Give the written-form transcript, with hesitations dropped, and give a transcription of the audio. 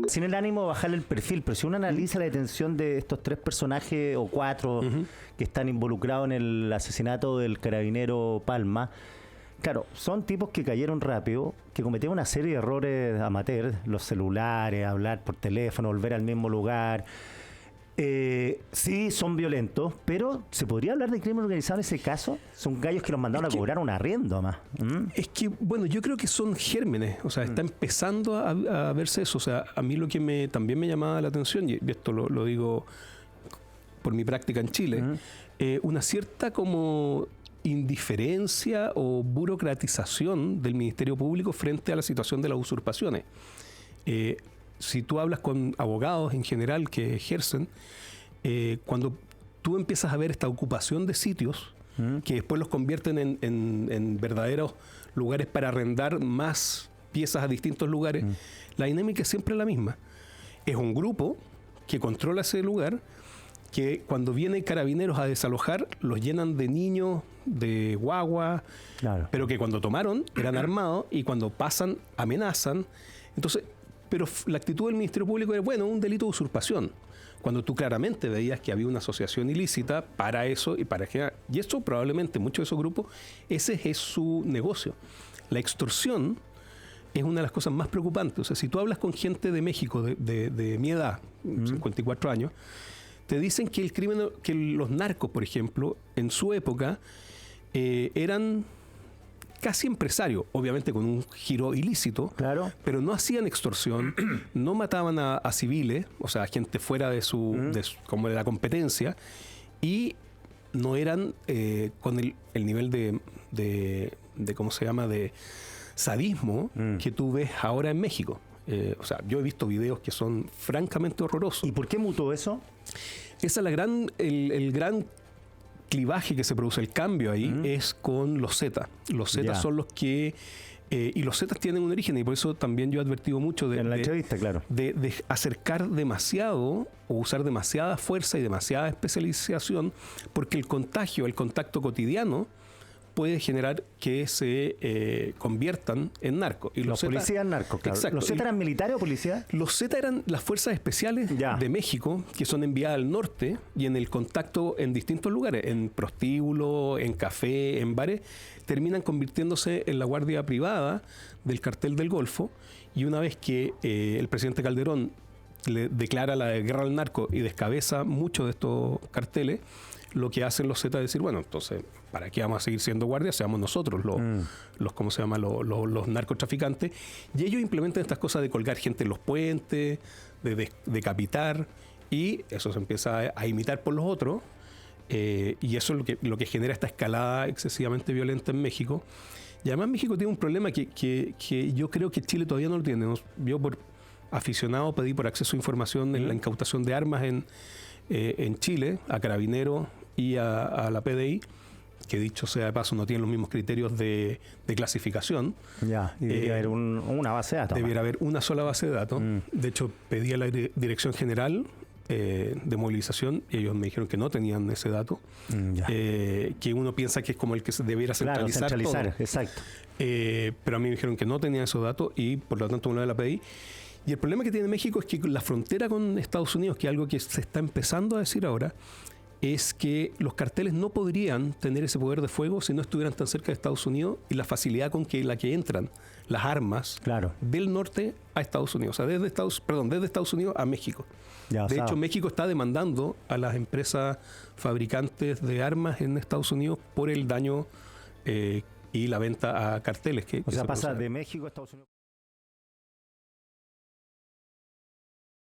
sin el ánimo de bajarle el perfil, pero si uno analiza la detención de estos 3 personajes o 4 que están involucrados en el asesinato del carabinero Palma, claro, son tipos que cayeron rápido, que cometieron una serie de errores amateur, los celulares, hablar por teléfono, volver al mismo lugar. Sí, son violentos, pero ¿se podría hablar de crimen organizado en ese caso? Son gallos que los mandaron a cobrar un arriendo más. Es que, bueno, yo creo que son gérmenes, o sea, está empezando a verse eso. O sea, a mí lo que también me llamaba la atención, y esto lo digo por mi práctica en Chile, una cierta como indiferencia o burocratización del Ministerio Público frente a la situación de las usurpaciones. Si tú hablas con abogados en general que ejercen, cuando tú empiezas a ver esta ocupación de sitios que después los convierten en verdaderos lugares para arrendar más piezas a distintos lugares, la dinámica es siempre la misma. Es un grupo que controla ese lugar, que cuando vienen carabineros a desalojar, los llenan de niños, de guagua, claro, pero que cuando tomaron eran armados y cuando pasan amenazan. Entonces, pero la actitud del Ministerio Público era, bueno, un delito de usurpación, cuando tú claramente veías que había una asociación ilícita para eso y para generar. Y eso probablemente, muchos de esos grupos, ese es su negocio. La extorsión es una de las cosas más preocupantes. O sea, si tú hablas con gente de México de mi edad, 54 años, te dicen que el crimen, que los narcos, por ejemplo, en su época, eran casi empresarios, obviamente con un giro ilícito, claro, pero no hacían extorsión, no mataban a civiles, o sea, a gente fuera de como de la competencia, y no eran con el nivel de ¿cómo se llama?, de sadismo que tú ves ahora en México. O sea, yo he visto videos que son francamente horrorosos. ¿Y por qué mutó eso? Esa es el gran clivaje que se produce, el cambio ahí, es con los Zetas. Los Zetas son los que... y los Zetas tienen un origen, y por eso también yo he advertido mucho en la entrevista, claro, de acercar demasiado o usar demasiada fuerza y demasiada especialización, porque el contacto cotidiano puede generar que se conviertan en narcos. Y los policías narcos, claro. Exacto. ¿Los Zetas eran militares o policías? Los Zetas eran las fuerzas especiales de México, que son enviadas al norte y en el contacto en distintos lugares, en prostíbulos, en café, en bares, terminan convirtiéndose en la guardia privada del cartel del Golfo. Y una vez que el presidente Calderón le declara la guerra al narco y descabeza muchos de estos carteles, lo que hacen los Zetas es decir, bueno, entonces, ¿para qué vamos a seguir siendo guardias? Seamos nosotros los ¿cómo se llama? Los narcotraficantes. Y ellos implementan estas cosas de colgar gente en los puentes, de decapitar, y eso se empieza a imitar por los otros, y eso es lo que genera esta escalada excesivamente violenta en México. Y además México tiene un problema que yo creo que Chile todavía no lo tiene. Yo por aficionado pedí por acceso a información en la incautación de armas en Chile, a Carabineros y a la PDI, que dicho sea de paso no tienen los mismos criterios de clasificación. Ya, y debería haber una base de datos. Debería haber una sola base de datos. De hecho, pedí a la Dirección General de Movilización y ellos me dijeron que no tenían ese dato. Que uno piensa que es como el que se debiera centralizar, todo. Exacto. Pero a mí me dijeron que no tenían esos datos y por lo tanto uno de la PDI. Y el problema que tiene México es que la frontera con Estados Unidos, que es algo que se está empezando a decir ahora, es que los carteles no podrían tener ese poder de fuego si no estuvieran tan cerca de Estados Unidos y la facilidad con la que entran las armas del norte a Estados Unidos, o sea, desde Estados Unidos a México. De hecho, México está demandando a las empresas fabricantes de armas en Estados Unidos por el daño y la venta a carteles. O sea, pasa de México a Estados Unidos.